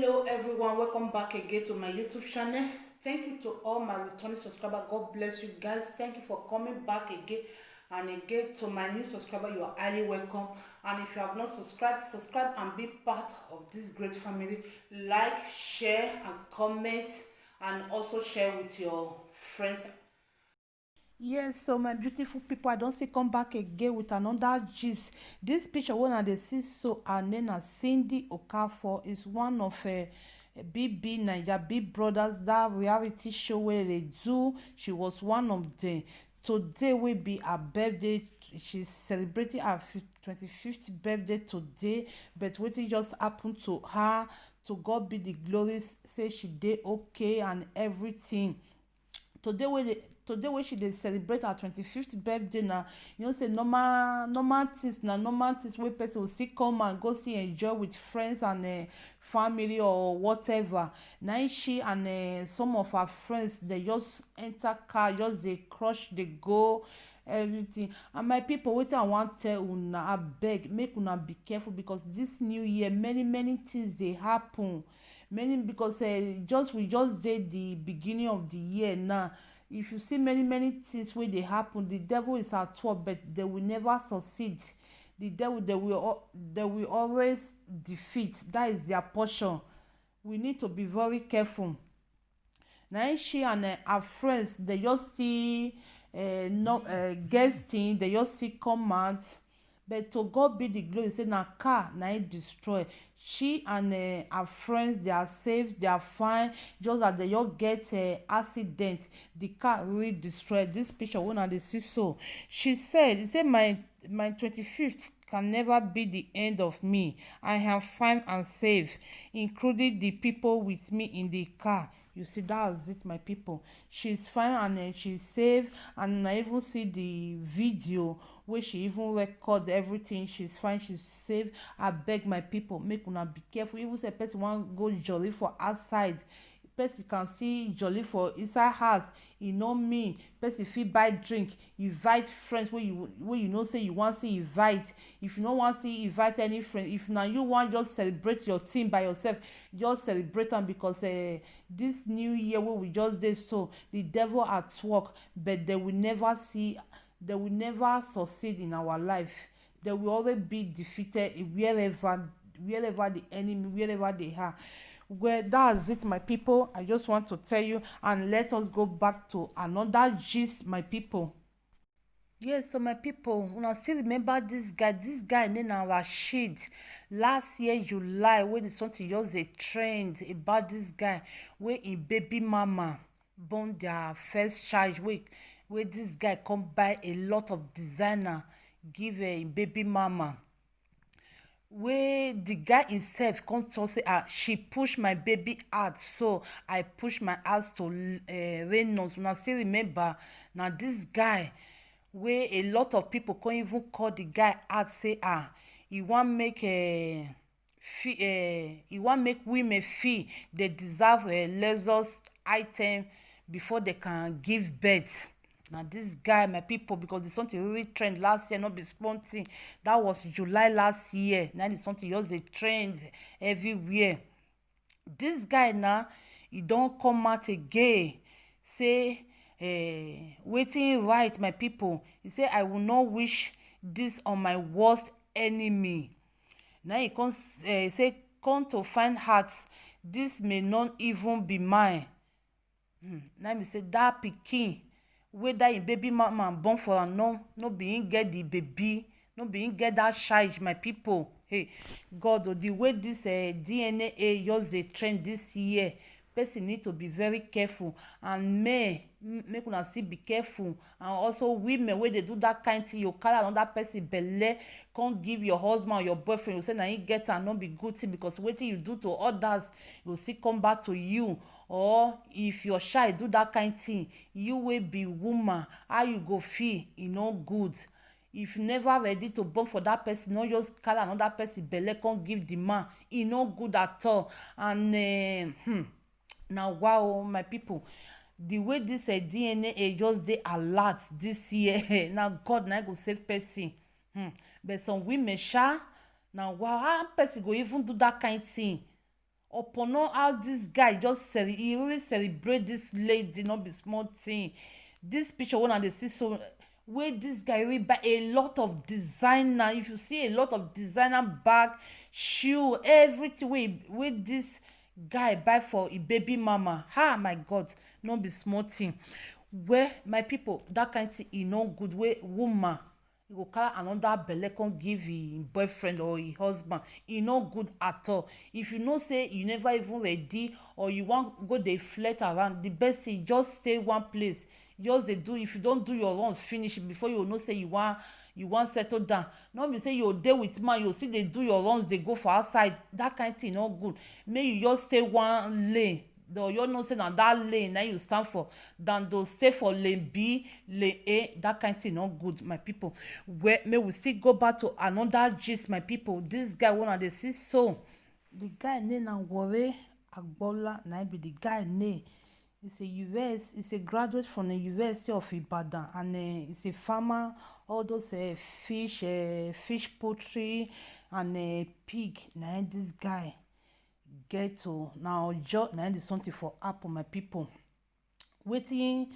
Hello everyone, welcome back again to my YouTube channel. Thank you to all my returning subscribers. God bless you guys. Thank you for coming back again and again. To my new subscriber, you are highly welcome. And if you have not subscribed, subscribe and be part of this great family. Like, share and comment, and also share with your friends. Yes, so my beautiful people, I don't say come back again with another gist. This picture one I dey see, so her name na Cindy Okafor, is one of BB Naija Big Brothers, that reality show where they do. She was one of them. Today will be her birthday. She's celebrating her 25th birthday today, but wetin just happened to her, to God be the glory. Say she dey okay and everything. Today wey she dey celebrate her 25th birthday na, you know say normal things wey person go still come and go see enjoy with friends and family or whatever. Na she and some of her friends dey just enter car, just dey crush dey go everything. And my people, wetin I wan tell una, abeg make una be careful, because this new year many things dey happen. Because we just dey the beginning of the year now. If you see many things wey dey happen, the devil is at work, but they will never succeed. The devil, they will always defeat. That is their portion. We need to be very careful. Now she and her friends, they just see guesting, they just see come out. But to God be the glory, say na car na it destroy. She and her friends, they are safe, they are fine. Just that they just get accident, the car really destroyed. This picture one and they see, so she said, my 25th can never be the end of me. I am fine and safe, including the people with me in the car. You see, that's it, my people. She's fine and she's safe. And I even see the video where she even record everything. She's fine, she's safe. I beg my people, make una be careful. Even say person want go jolly for outside, person can see jolly for inside house, e no mean person fit buy drink, invite friends wey you know say you wan see invite. If you no wan see invite any friend, if na you wan just celebrate your thing by yourself, just celebrate am. Because this new year wey we just dey, so the devil at work, but they will never succeed in our life. They will always be defeated wherever the enemy, wherever they are. Well, that's it, my people. I just want to tell you, and let us go back to another gist, my people. Yes, so my people, una still remember this guy named Rashid. Last year July, when something just a trend about this guy, where in baby mama born their first child, where this guy come buy a lot of designer, give a baby mama. Where the guy himself come talk say, she push my baby out, so I push my house to Reynolds. Una still remember? Now this guy, where a lot of people can't even call the guy out, say he want make he want make women feel they deserve a Lexus item before they can give birth. Now this guy, my people, because the something really trend last year, not be small thing. That was July last year. Now the something just a trend everywhere. This guy now, he don't come out again, say waiting right, my people. He say, I will not wish this on my worst enemy. Now he come say, come to find hearts, this may not even be mine. Now me say that pikin, whether in baby mama born for am, no be him get the baby, no be him get that child, my people. Hey God, the way this DNA just a trend this year, person need to be very careful. And make una still be careful. And also women, wey dey do that kind thing, you carry another person belle, come give your husband or your boyfriend, you say na him get am, no be good thing. Because wetin you do to others go still come back to you. Or if your child do that kind thing, you wey be woman, how you go feel? E no good. If you never ready to born for that person, no just carry another person belle come give the man, e no good at all. And now wow, my people, the way this DNA just dey alert this year, now God na go save person. But some women now wow, how person go even do that kind thing? upon all how this guy just he really celebrate this lady, not be small thing. This picture one and they see so where this guy really buy a lot of designer. If you see a lot of designer bag, shoe, everything wey this guy buy for a baby mama. My God, no be small thing. Where my people, that kind thing e no good. Wey woman e go carry another belle come give him boyfriend or him husband, e no good at all. If you know say you never even ready or you wan go dey flirt around, the best thing just stay one place, just dey do. If you don do your runs finish before you know say you wan settle down, no be say you dey with man you still dey do your runs dey go for outside. That kind thing no good. Make you just stay one lane. The you know say na that lane na you stand for, than to stay for lane B, lane A. That kind thing no good, my people. Where may we still go back to another gist, my people. This guy one of the see so the guy name na Wole Agbola, na be the guy name. He's a graduate from the University of Ibadan, and he's a farmer. All those fish poultry and pig. Now this guy get to now job. Now there's something for Apple, my people. Waiting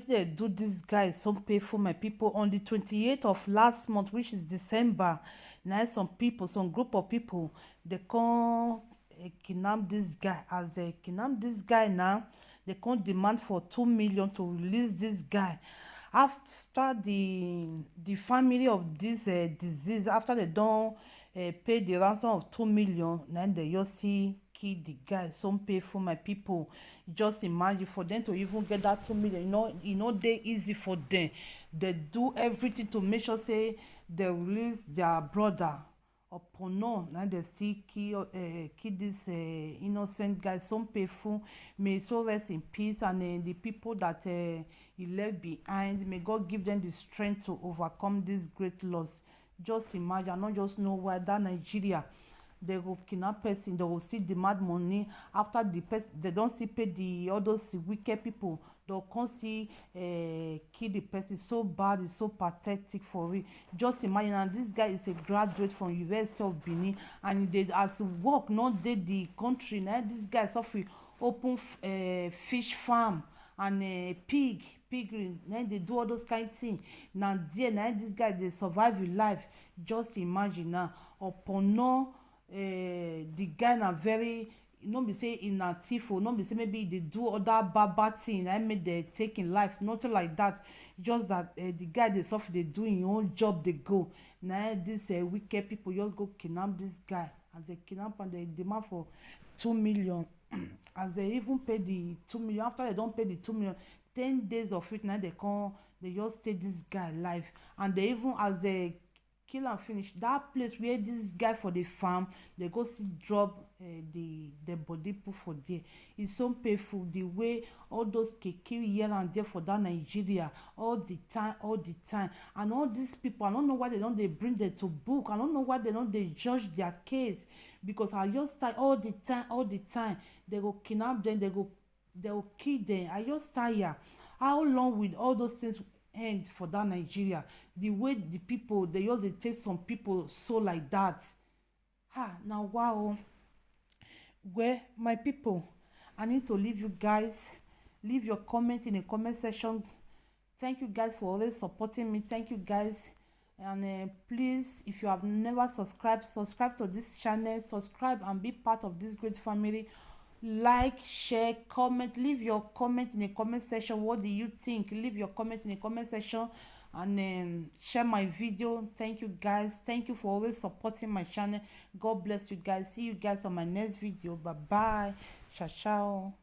they do this guy some painful, my people. On the 28th of last month, which is December, now some group of people, they come kidnap this guy. As they kidnap this guy now, they can't demand for 2 million to release this guy. After the family of this disease, after they don't pay the ransom of 2 million, then they just see kill the guy. Some painful, my people. Just imagine for them to even get that 2 million. You know they easy for them. They do everything to make sure say they release their brother. Upon no, now they see kill this innocent guy. Some painful. May so rest in peace, and the people that he left behind, may God give them the strength to overcome this great loss. Just imagine. I don't just know why that Nigeria, they go kidnap person, they will see demand money. After the person, they don't see pay the others wicked people, they'll come see kill the person. So bad, it's so pathetic for it. Just imagine. And this guy is a graduate from University of Benin, and they as work not dey the country. Now this guy suffer open fish farm and piggery. Now they do all those kind of things. Now there, now this guy they survive his life. Just imagine now. Upon no, the guy na very, no be say in a thief, or no be say maybe they do other bad thing. I mean they taking life, nothing like that. Just that the guy they suffer, they do his own job. They go now. This wicked people just go kidnap this guy. As they kidnap and they demand for 2 million. As they even pay the 2 million, after they don't pay the 2 million, 10 days of it now they just take this guy alive. And they even, as they kill and finish, that place where this guy for the farm, they go see drop the body put for there. It's so painful the way all those kill here and there for that Nigeria all the time. And all these people, I don't know why they don't they bring them to book. I don't know why they don't they judge their case, because I just tired all the time. They go kidnap them, they will kill them. I just tired. How long will all those things end for that Nigeria? The way the people, they just take some people so like that. Now wow. Well, my people, I need to leave you guys. Leave your comment in the comment section. Thank you guys for always supporting me. Thank you guys. And please, if you have never subscribed, subscribe to this channel. Subscribe and be part of this great family. Like, share, comment. Leave your comment in the comment section. What do you think? Leave your comment in the comment section, and share my video. Thank you guys. Thank you for always supporting my channel. God bless you guys. See you guys on my next video. Bye bye. Ciao ciao.